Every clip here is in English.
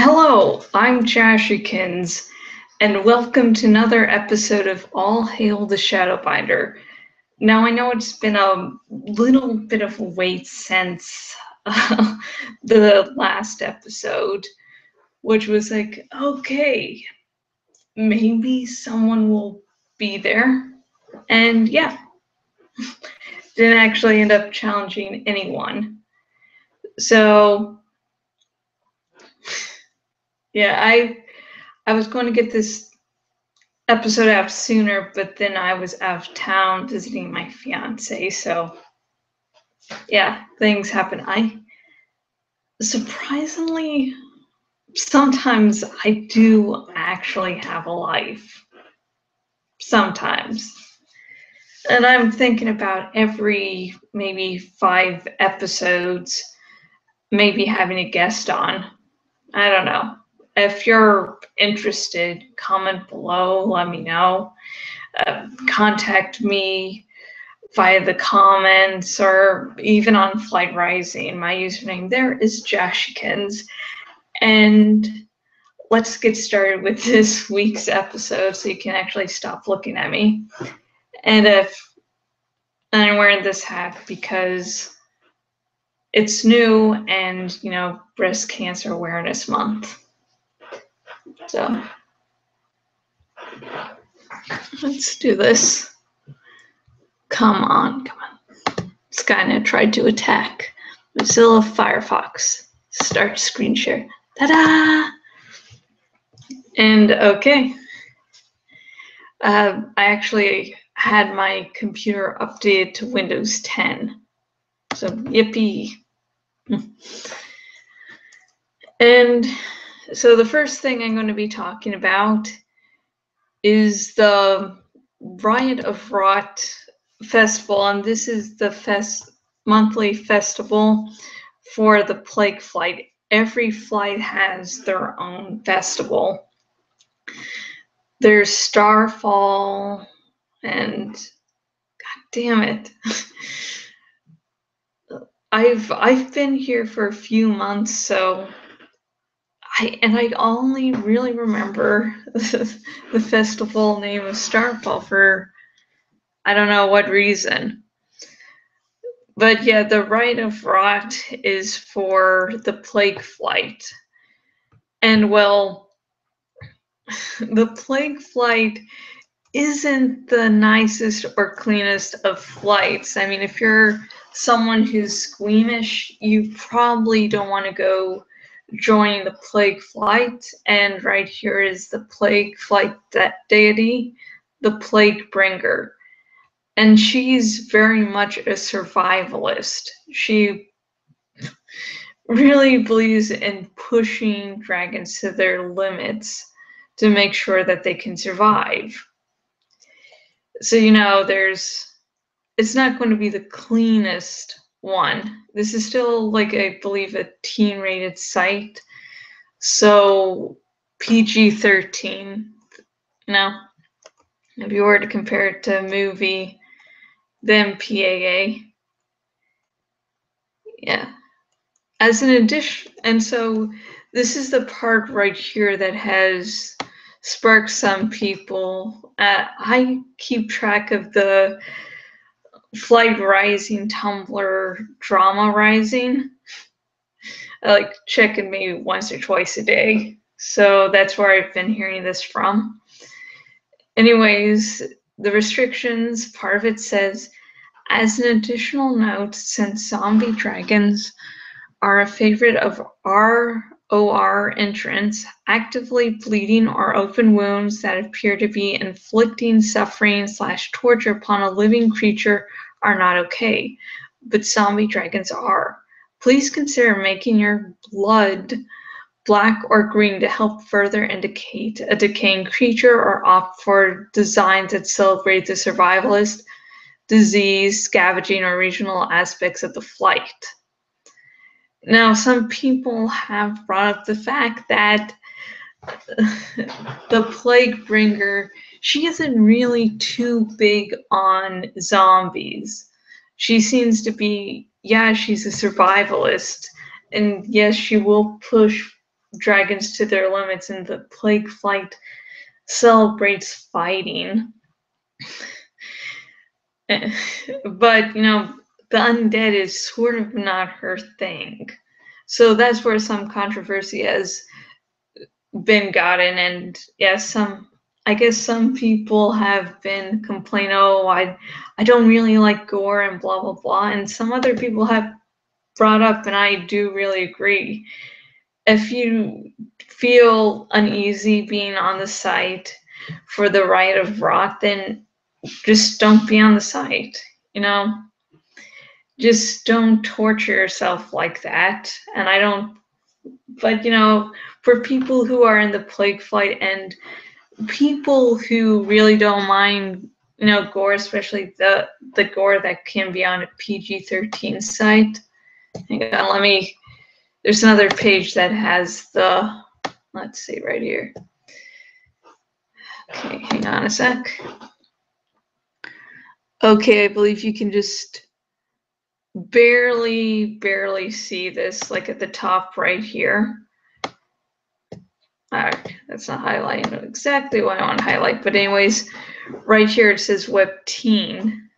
Hello, I'm Jashikins, and welcome to another episode of All Hail the Shadowbinder. Now, I know it's been a little bit of a wait since the last episode, which was like, okay, maybe someone will be there. And yeah, didn't actually end up challenging anyone. So, yeah, I was going to get this episode out sooner, but then I was out of town visiting my fiance, so yeah, things happen. I surprisingly sometimes I do actually have a life. Sometimes. And I'm thinking about every maybe 5 episodes, maybe having a guest on. I don't know. If you're interested, comment below, let me know. Contact me via the comments or even on Flight Rising. My username there is Jashikins. And let's get started with this week's episode so you can actually stop looking at me. And I'm wearing this hat because it's new and, Breast Cancer Awareness Month. So let's do this. Come on. Skynet tried to attack. Mozilla Firefox. Start screen share. Ta-da! And okay. I actually had my computer updated to Windows 10. So yippee. And so the first thing I'm going to be talking about is the Riot of Rot festival, and this is the monthly festival for the Plague Flight. Every flight has their own festival. There's Starfall, and god damn it. I've been here for a few months, so I only really remember the festival name of Starfall for I don't know what reason. But yeah, the Rite of Rot is for the Plague Flight. And well, the Plague Flight isn't the nicest or cleanest of flights. I mean, if you're someone who's squeamish, you probably don't want to go join the Plague Flight. And right here is the Plague Flight deity, the Plague Bringer. And she's very much a survivalist. She really believes in pushing dragons to their limits to make sure that they can survive. So, it's not going to be the cleanest one. This is still, I believe, a teen-rated site. So, PG-13, if you were to compare it to a movie, then PAA. Yeah. As an addition, and so this is the part right here that has sparked some people. I keep track of the Flight Rising Tumblr Drama Rising. I like checking maybe once or twice a day. So that's where I've been hearing this from. Anyways, the restrictions, part of it says, as an additional note, since zombie dragons are a favorite of ROR entrants, actively bleeding or open wounds that appear to be inflicting suffering/torture upon a living creature are not okay, but zombie dragons are. Please consider making your blood black or green to help further indicate a decaying creature, or opt for designs that celebrate the survivalist, disease, scavenging, or regional aspects of the flight. Now, some people have brought up the fact that the Plague Bringer, she isn't really too big on zombies. She seems to be, she's a survivalist, and yes, she will push dragons to their limits, and the plague flight celebrates fighting. But, you know, the undead is sort of not her thing. So that's where some controversy has been gotten. And yes, I guess some people have been complaining, oh, I don't really like gore and blah, blah, blah. And some other people have brought up, and I do really agree, if you feel uneasy being on the site for the Riot of Rot, then just don't be on the site, you know? Just don't torture yourself like that. And I don't, but, you know, for people who are in the plague flight and people who really don't mind, you know, gore, especially the gore that can be on a PG-13 site. Hang on, there's another page that has the, let's see, right here. Okay, hang on a sec. Okay, I believe you can just barely see this, like at the top right here. Alright, that's not highlighting exactly what I want to highlight, but anyways, right here it says web teen,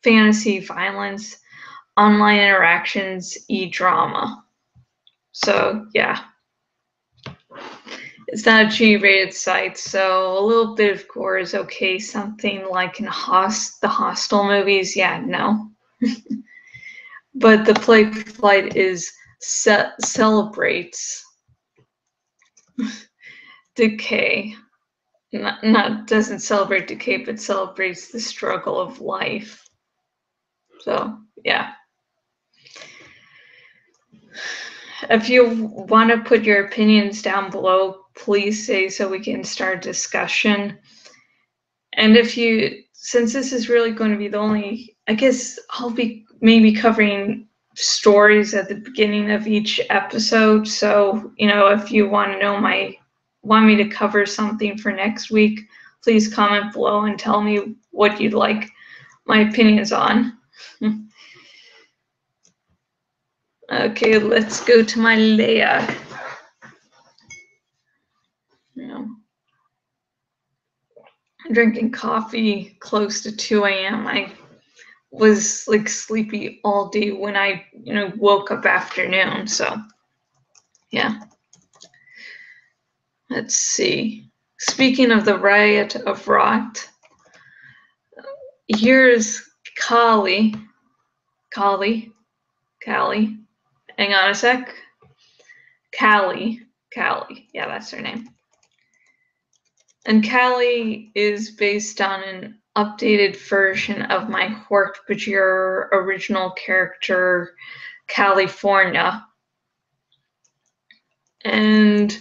fantasy, violence, online interactions, e-drama. So yeah, it's not a G-rated site, so a little bit of gore is okay. Something like in the Hostel movies, yeah, no. But the plague flight celebrates decay. Doesn't celebrate decay, but celebrates the struggle of life. So yeah. If you want to put your opinions down below, please say so we can start discussion. And since this is really going to be the only, I guess I'll be maybe covering stories at the beginning of each episode. So, you know, if you want me to cover something for next week, please comment below and tell me what you'd like my opinions on. Okay, let's go to my layout. You know, I'm drinking coffee close to 2 a.m. I was like sleepy all day when I, you know, woke up afternoon. So yeah. Let's see. Speaking of the Riot of Rot, here's Callie. Hang on a sec. Callie. Yeah, that's her name. And Callie is based on an updated version of my Hork-Bajir original character, California. And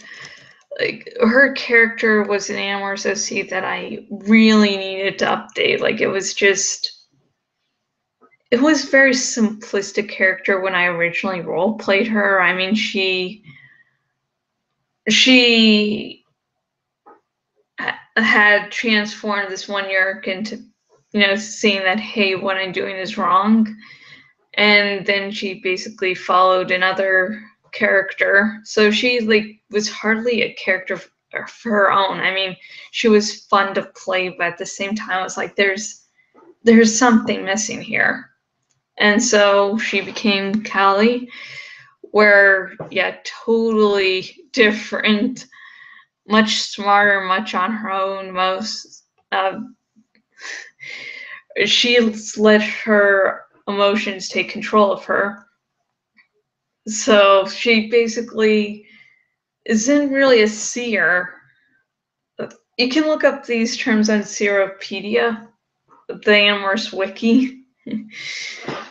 like her character was an animal associate that I really needed to update. Like it was very simplistic character when I originally role played her. I mean, she had transformed this one Yerk into, you know, seeing that, hey, what I'm doing is wrong. And then she basically followed another character. So she like was hardly a character for her own. I mean, she was fun to play, but at the same time, it was like there's something missing here. And so she became Callie, where yeah, totally different, much smarter, much on her own. She let her emotions take control of her. So she basically isn't really a seer. You can look up these terms on Seropedia, the Amherst Wiki,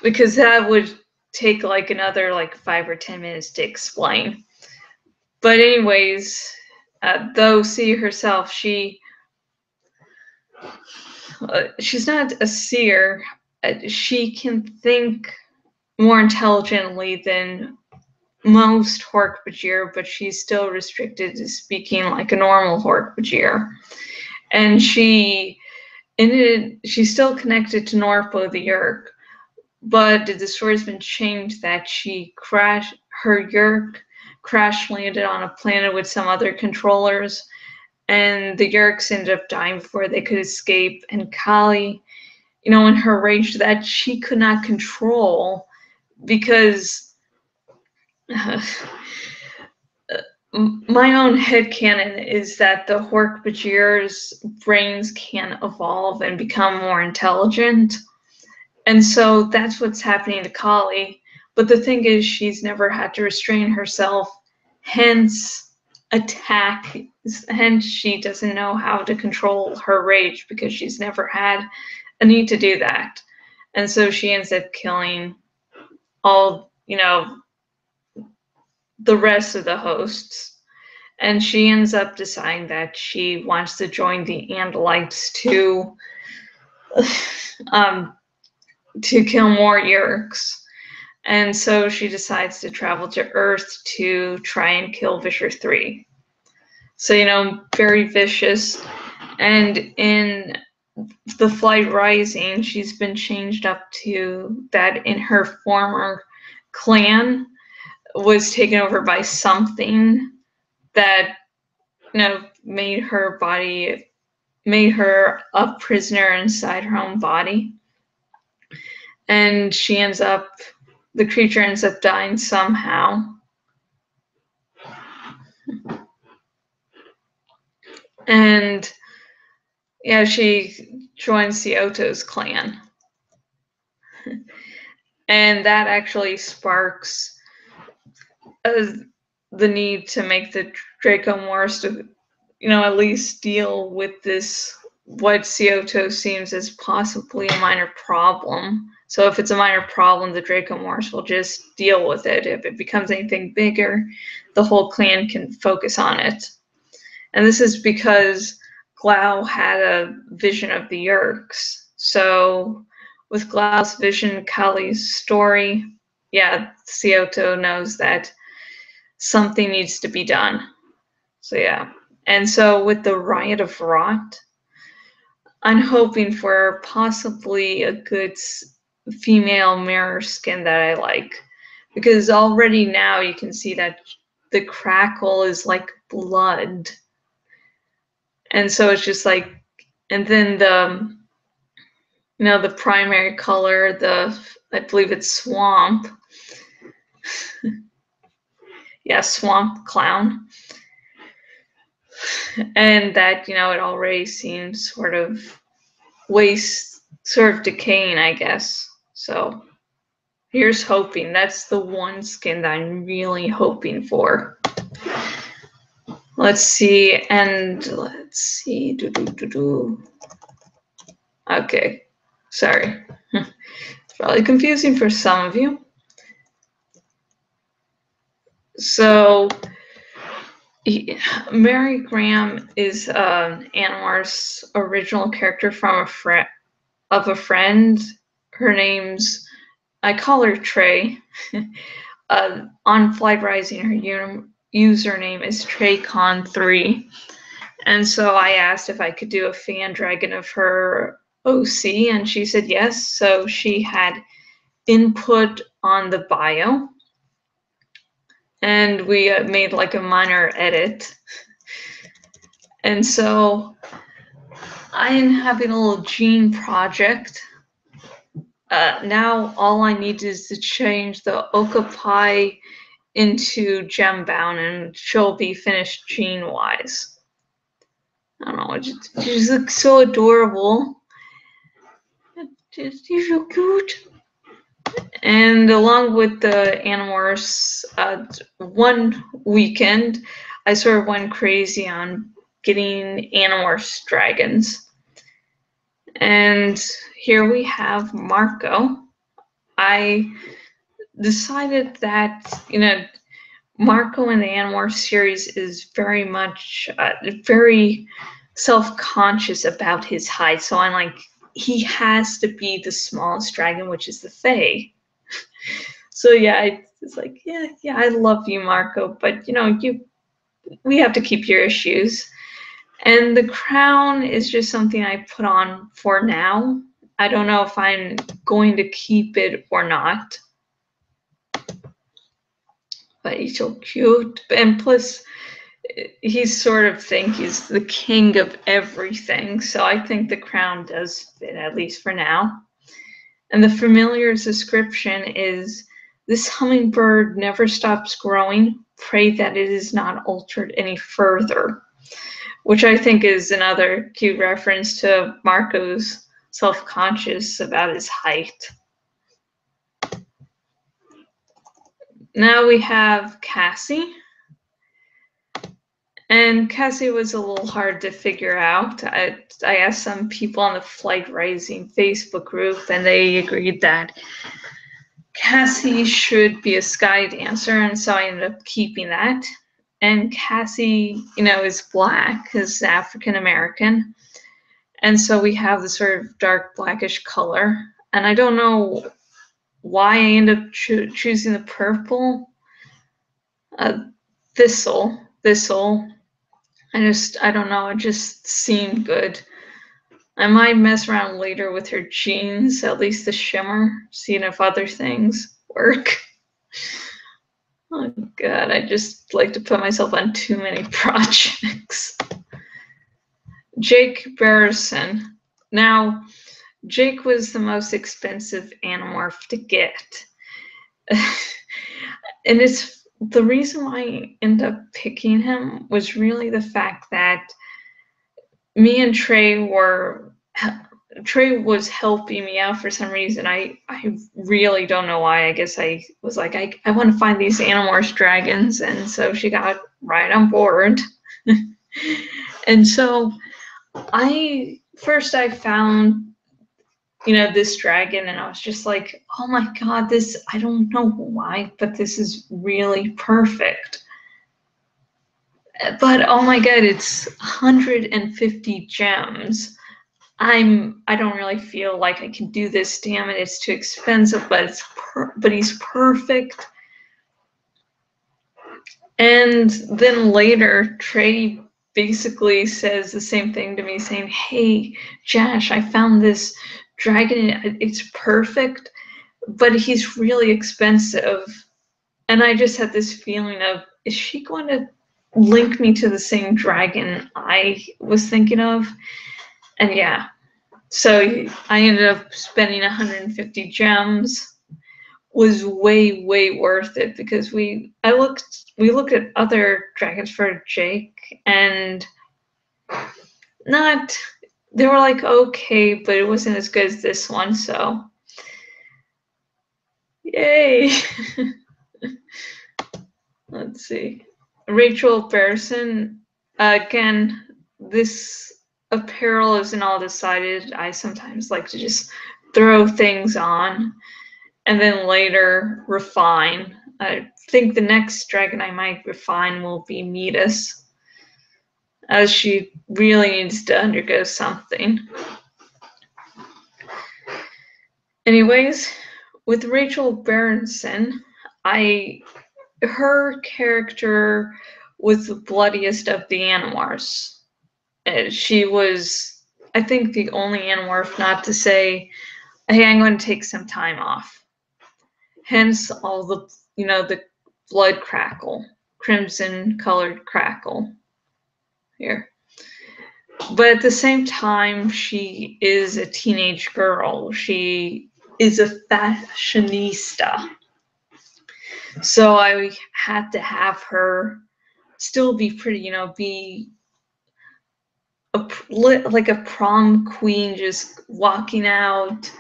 because that would take like another like 5 or 10 minutes to explain. But anyways, though C herself, she's not a seer. She can think more intelligently than most Hork-Bajir, but she's still restricted to speaking like a normal Hork-Bajir. And she's still connected to Norpo the Yerk, but the story's been changed that her Yerk crash landed on a planet with some other controllers, and the Yeerks ended up dying before they could escape. And Kali, in her rage that she could not control, because my own headcanon is that the Hork-Bajir's brains can evolve and become more intelligent. And so that's what's happening to Kali. But the thing is, she's never had to restrain herself, hence attack. Hence, she doesn't know how to control her rage because she's never had a need to do that. And so she ends up killing all, the rest of the hosts. And she ends up deciding that she wants to join the Andalites to kill more Yeerks. And so she decides to travel to Earth to try and kill Visher 3. So, very vicious. And in the Flight Rising, she's been changed up to that in her former clan was taken over by something that, made her a prisoner inside her own body. And the creature ends up dying somehow. And yeah, she joins the Oto's clan. And that actually sparks the need to make the Dracomorphs to, at least deal with this, what Seoto seems as possibly a minor problem. So if it's a minor problem, the Dracomorphs will just deal with it. If it becomes anything bigger, the whole clan can focus on it. And this is because Glau had a vision of the Yeerks. So with Glau's vision, Kali's story, yeah, Seoto knows that something needs to be done. So yeah. And so with the Riot of Rot, I'm hoping for possibly a good female mirror skin that I like. Because already now you can see that the crackle is like blood. And so it's just like, and then the primary color, I believe it's swamp. Yeah, swamp clown. And that, it already seems sort of decaying, I guess. So here's hoping. That's the one skin that I'm really hoping for. Let's see, Okay, sorry. It's probably confusing for some of you. So Mary Graham is Animar's original character from a friend. Her name's, I call her Trey. On Flight Rising, her username is TreyCon3. And so I asked if I could do a fan dragon of her OC, and she said yes. So she had input on the bio. And we made like a minor edit. And so I am having a little gene project. Now all I need is to change the Okapi into Gembound, and she'll be finished gene-wise. I don't know, she just looks so adorable. She's so cute. And along with the Animorphs, one weekend, I sort of went crazy on getting Animorphs dragons. And here we have Marco. I decided that, Marco in the Animorphs series is very much, very self-conscious about his height. So I'm like, he has to be the smallest dragon, which is the Fae. So yeah, it's like, yeah, I love you, Marco, but we have to keep your issues. And the crown is just something I put on for now. I don't know if I'm going to keep it or not. but he's so cute. And plus, he's sort of think he's the king of everything. So I think the crown does fit, at least for now. And the familiar's description is, this hummingbird never stops growing. Pray that it is not altered any further. Which I think is another cute reference to Marco's self-conscious about his height. Now we have Cassie. And Cassie was a little hard to figure out. I asked some people on the Flight Rising Facebook group, and they agreed that Cassie should be a sky dancer, and so I ended up keeping that. And Cassie, is black, is African American, and so we have this sort of dark blackish color. And I don't know why I ended up choosing the purple. Thistle. I don't know, it just seemed good. I might mess around later with her jeans, at least the shimmer, seeing if other things work. Oh God, I just like to put myself on too many projects. Jake Barrison. Now, Jake was the most expensive Animorph to get. And it's the reason why I ended up picking him was really the fact that me and Trey was helping me out for some reason. I really don't know why. I guess I was like, I want to find these Animorphs dragons, and so she got right on board. And so I found this dragon, and I was just like, oh my God, this, I don't know why, but this is really perfect. But oh my God, it's 150 gems. I don't really feel like I can do this. Damn it, it's too expensive, but but he's perfect. And then later, Trey basically says the same thing to me, saying, hey, Josh, I found this dragon. It's perfect, but he's really expensive. And I just had this feeling of, is she going to link me to the same dragon I was thinking of? And yeah, so I ended up spending 150 gems. Was way worth it, because we looked at other dragons for Jake, and they were like okay, but it wasn't as good as this one, so yay. Let's see. Rachel Barrison. Again, this apparel isn't all decided. I sometimes like to just throw things on and then later refine. I think the next dragon I might refine will be Metis, as she really needs to undergo something. Anyways, with Rachel Berenson, her character was the bloodiest of the Animorphs. She was, I think, the only Animorph not to say, hey, I'm going to take some time off. Hence all the, the blood crackle, crimson colored crackle here. But at the same time, she is a teenage girl. She is a fashionista. So I had to have her still be pretty, be like a prom queen, just walking out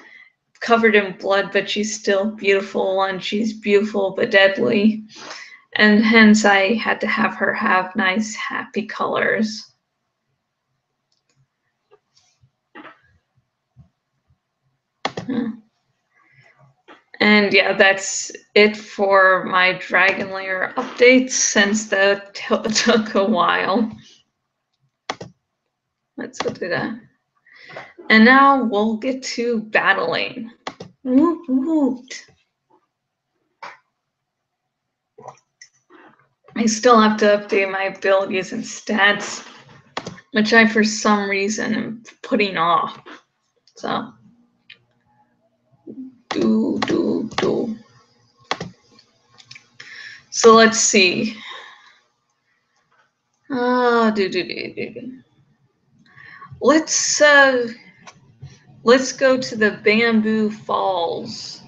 covered in blood, but she's still beautiful, and she's beautiful but deadly. And hence I had to have her have nice, happy colors. And yeah, that's it for my Dragon Lair updates, since that took a while. Let's go do that. And now we'll get to battling. Woot woot. I still have to update my abilities and stats, which I, for some reason, am putting off. So, do. So let's see. Let's go to the Bamboo Falls.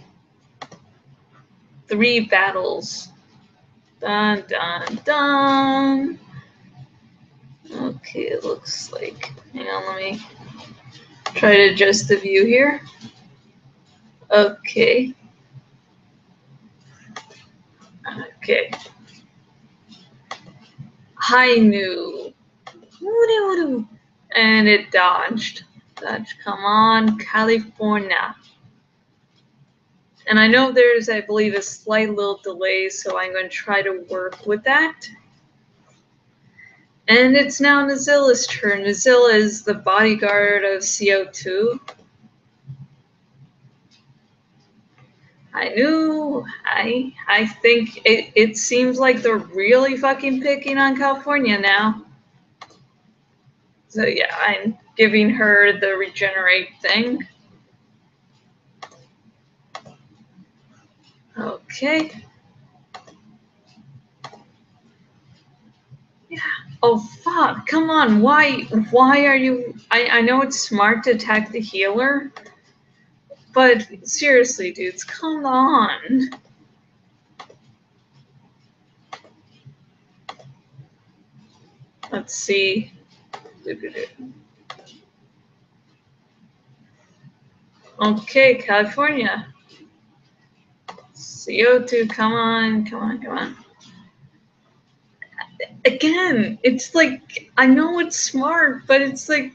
3 battles. Dun dun dun. Okay, it looks like. Hang on, let me try to adjust the view here. Okay. Okay. Hainu. And it dodged. Dodge, come on, California. And I know there's, I believe, a slight little delay, so I'm going to try to work with that. And it's now Nazilla's turn. Nazilla is the bodyguard of CO2. I knew. I think it seems like they're really fucking picking on California now. So yeah, I'm giving her the regenerate thing. Okay. Yeah. Oh fuck! Come on. Why are you? I know it's smart to attack the healer, but seriously, dudes, come on. Let's see. Okay, California. CO2, come on, come on, come on. Again, it's like, I know it's smart, but it's like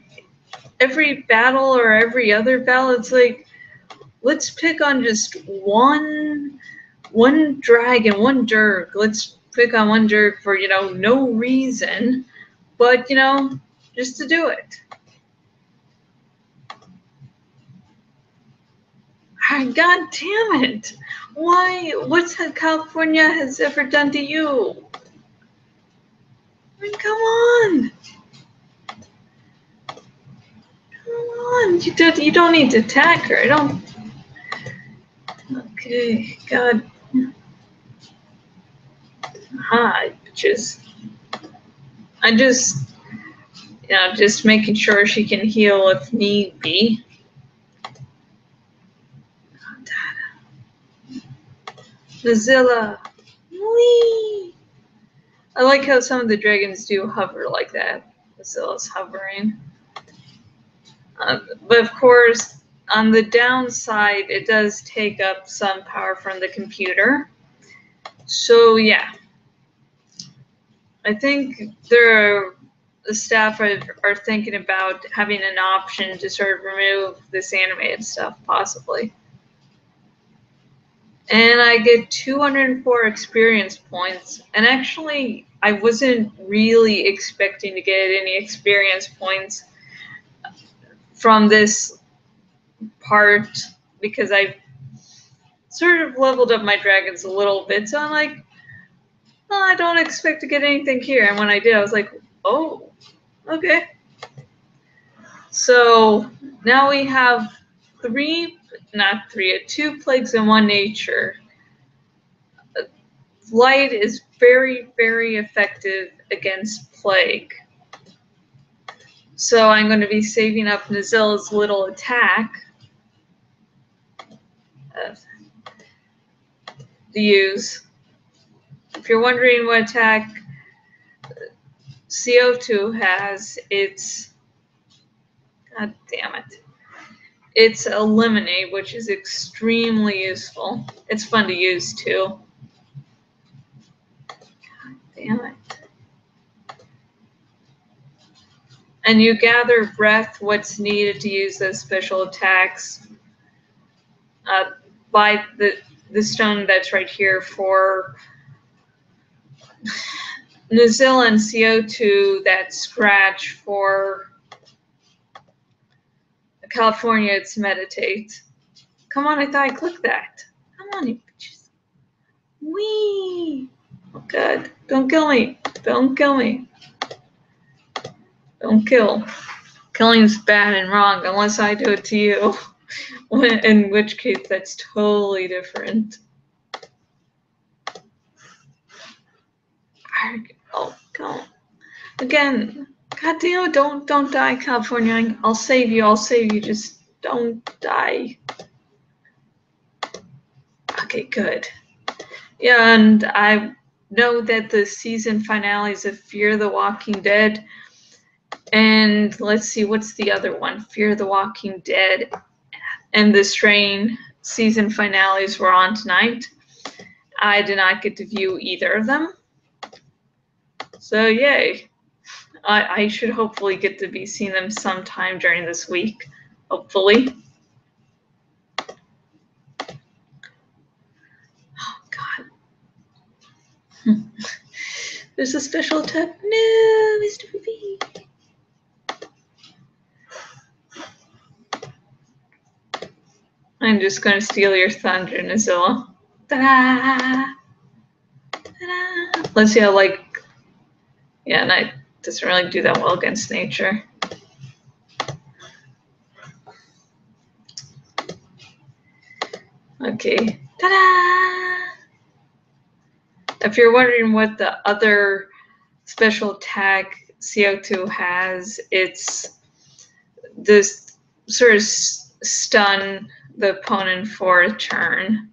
every battle or every other battle, it's like, let's pick on just one dragon, one Dirk. Let's pick on one Dirk for, no reason, but, just to do it. God damn it. Why? What's California has ever done to you? I mean, come on. Come on. You don't need to attack her. I don't. Okay, God. Hi, bitches. I just, just making sure she can heal if need be. Nazilla. Whee! I like how some of the dragons do hover like that. Nazilla's hovering. But of course, on the downside, it does take up some power from the computer. So yeah, I think the staff are thinking about having an option to sort of remove this animated stuff, possibly. And I get 204 experience points. And actually, I wasn't really expecting to get any experience points from this part because I've sort of leveled up my dragons a little bit. So I'm like, well, I don't expect to get anything here. And when I did, I was like, oh, okay. So now we have two plagues and one nature. Light is very, very effective against plague. So I'm going to be saving up Nazilla's little attack to use. If you're wondering what attack CO2 has, it's, god damn it, it's Eliminate, which is extremely useful. It's fun to use too. God damn it. And you gather breath, what's needed to use those special attacks by the stone that's right here for Nazilla and CO2, that scratch for California, it's Meditate. Come on, I thought I clicked that. Come on, you bitches. Whee! Oh, God. Don't kill me. Don't kill me. Don't kill. Killing's bad and wrong unless I do it to you. In which case, that's totally different. Oh, go again. God damn it! Don't die, California. I'll save you. I'll save you. Just don't die. Okay, good. Yeah, and I know that the season finales of Fear the Walking Dead, and let's see, what's the other one? Fear the Walking Dead and The Strain season finales were on tonight. I did not get to view either of them. So yay. I should hopefully get to be seeing them sometime during this week. Hopefully. Oh God. There's a special attack. No, Mr. Poopy. I'm just going to steal your thunder, Nazilla. Ta-da! Ta-da! Let's see how, like, yeah, Night doesn't really do that well against nature. Okay. Ta-da! If you're wondering what the other special attack CO2 has, it's this sort of stun the opponent for a turn,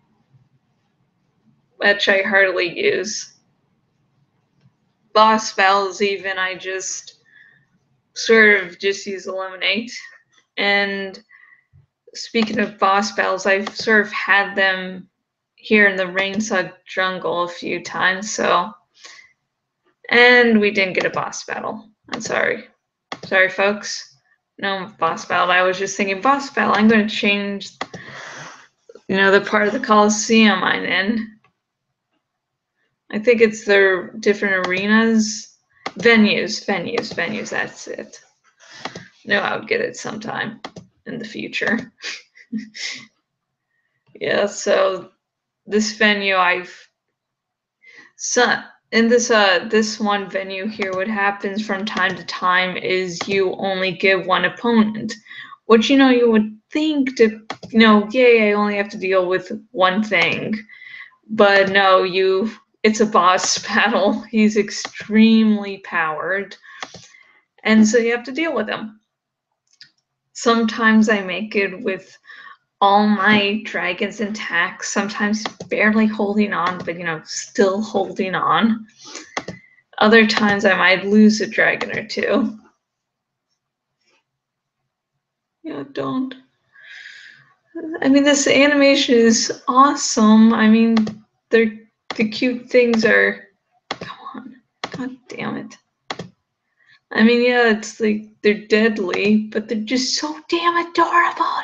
which I hardly use. Boss battles even, I just sort of just use Eliminate. And speaking of boss battles, I've sort of had them here in the Rainsug Jungle a few times, so. And we didn't get a boss battle. I'm sorry. Sorry, folks. No boss battle. I was just thinking boss battle. I'm going to change, the part of the Coliseum I'm in. I think it's their different arenas. Venues. That's it. No, I would get it sometime in the future. Yeah, so this venue in this one venue here, what happens from time to time is you only give one opponent, which you would think to yay, I only have to deal with one thing, but no, it's a boss battle. He's extremely powered, and so you have to deal with him. Sometimes I make it with all my dragons intact, sometimes barely holding on, but still holding on. Other times I might lose a dragon or two. Don't. I mean, this animation is awesome. I mean, the cute things are. Come on. God damn it. I mean, yeah, it's like they're deadly, but they're just so damn adorable.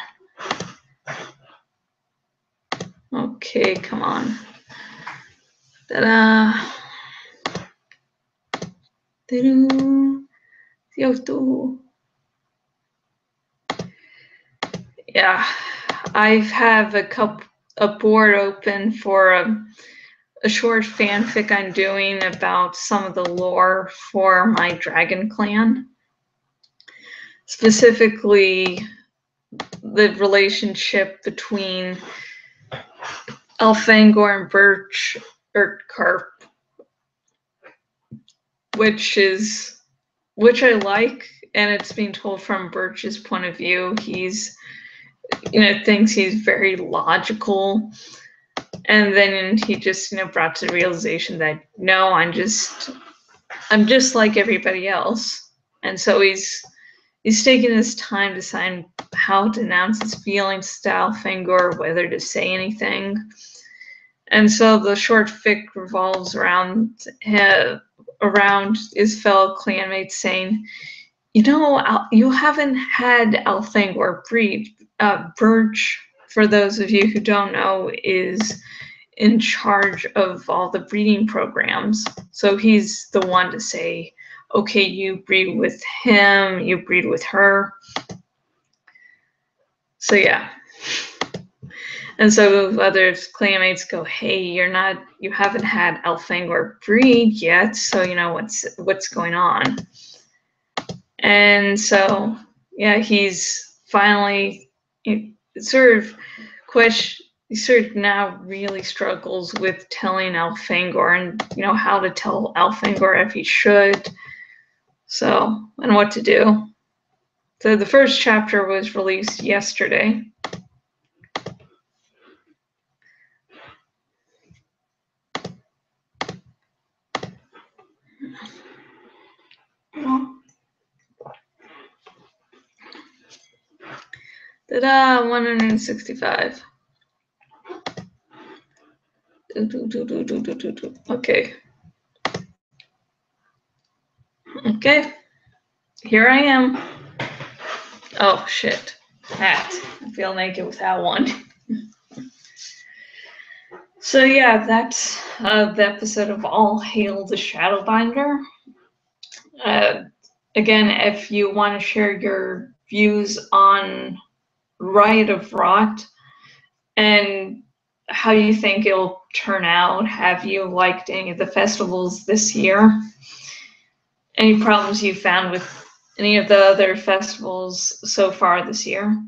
Okay, come on. Ta-da. Yeah, I have a board open for a short fanfic I'm doing about some of the lore for my dragon clan. Specifically, the relationship between Elfangor and Birch Carp, which I like, and it's being told from Birch's point of view. He's thinks he's very logical, and then he just brought to the realization that no, I'm just like everybody else, and so he's taking his time to decide how to announce his feelings to Elfangor, whether to say anything. And so the short fic revolves around his fellow clanmates saying, you haven't had Elfangor breed. Birch, for those of you who don't know, is in charge of all the breeding programs. So he's the one to say, okay, you breed with him, you breed with her. So yeah. And so other clanmates go, hey, you haven't had Elfangor breed yet, so what's going on? And so yeah, he's finally sort of Iserd now really struggles with telling Elfangor and, how to tell Elfangor if he should. So, and what to do. So the first chapter was released yesterday. Ta-da, 165. Okay. Okay. Here I am. Oh, shit. Hat. I feel naked without one. So yeah, that's the episode of All Hail the Shadowbinder. Again, if you want to share your views on Riot of Rot and how you think it'll turn out, have you liked any of the festivals this year? Any problems you found with any of the other festivals so far this year?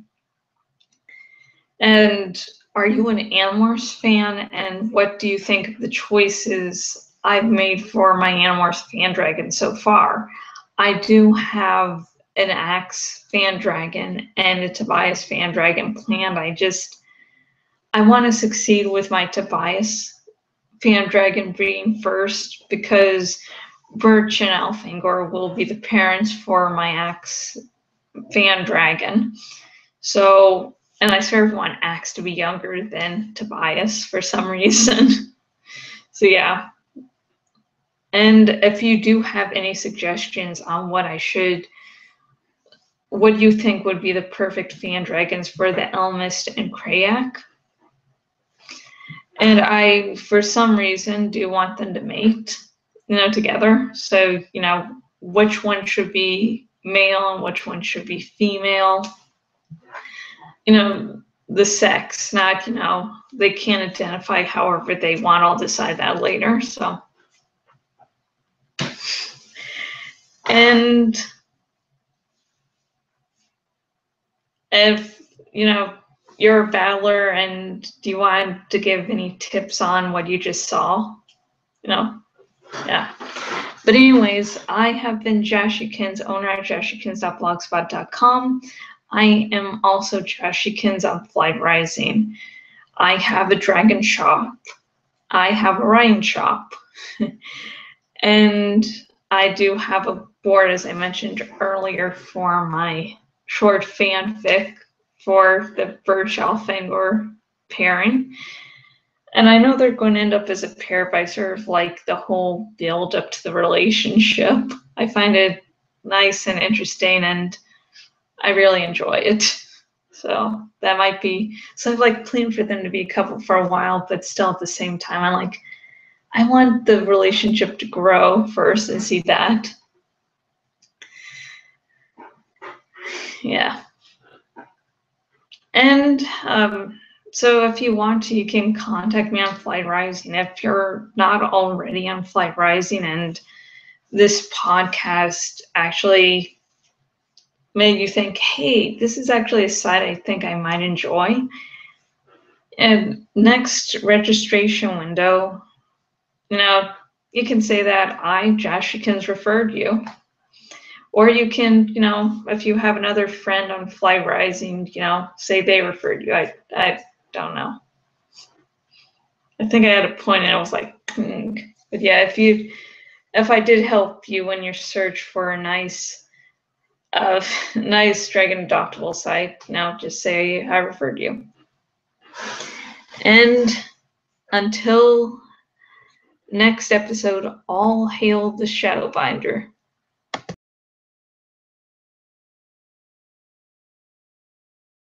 And are you an Animorphs fan? And what do you think of the choices I've made for my Animorphs fan dragon so far? I do have an Axe fan dragon and a Tobias fan dragon planned. I want to succeed with my Tobias fan dragon breeding first, because Birch and Elfangor will be the parents for my Axe fan dragon. So, and I sort of want Axe to be younger than Tobias for some reason. So yeah. And if you do have any suggestions on what you think would be the perfect fan dragons for the Elmist and Krayak. And I, for some reason, do want them to mate, together. So, which one should be male and which one should be female. The sex, not, they can't identify however they want. I'll decide that later. So, and if, you're a battler and do you want to give any tips on what you just saw? Yeah. But anyways, I have been Jashikins, owner at jashikins.blogspot.com. I am also Jashikins on Flight Rising. I have a dragon shop. I have a Ryan shop. And I do have a board, as I mentioned earlier, for my short fanfic for the Birch Elfangor pairing. And I know they're going to end up as a pair by sort of like the whole build up to the relationship. I find it nice and interesting, and I really enjoy it. So that might be, so I've like planned for them to be a couple for a while, but still at the same time, I want the relationship to grow first and see that. Yeah. And so if you want to, you can contact me on Flight Rising. If you're not already on Flight Rising and this podcast actually made you think, hey, this is actually a site I think I might enjoy. And next registration window, you can say that I, Jashikins, referred you. Or you can, if you have another friend on Flight Rising, say they referred you. I don't know. I think I had a point and I was like, But yeah, if I did help you in your search for a nice dragon adoptable site, just say I referred you. And until next episode, all hail the Shadowbinder.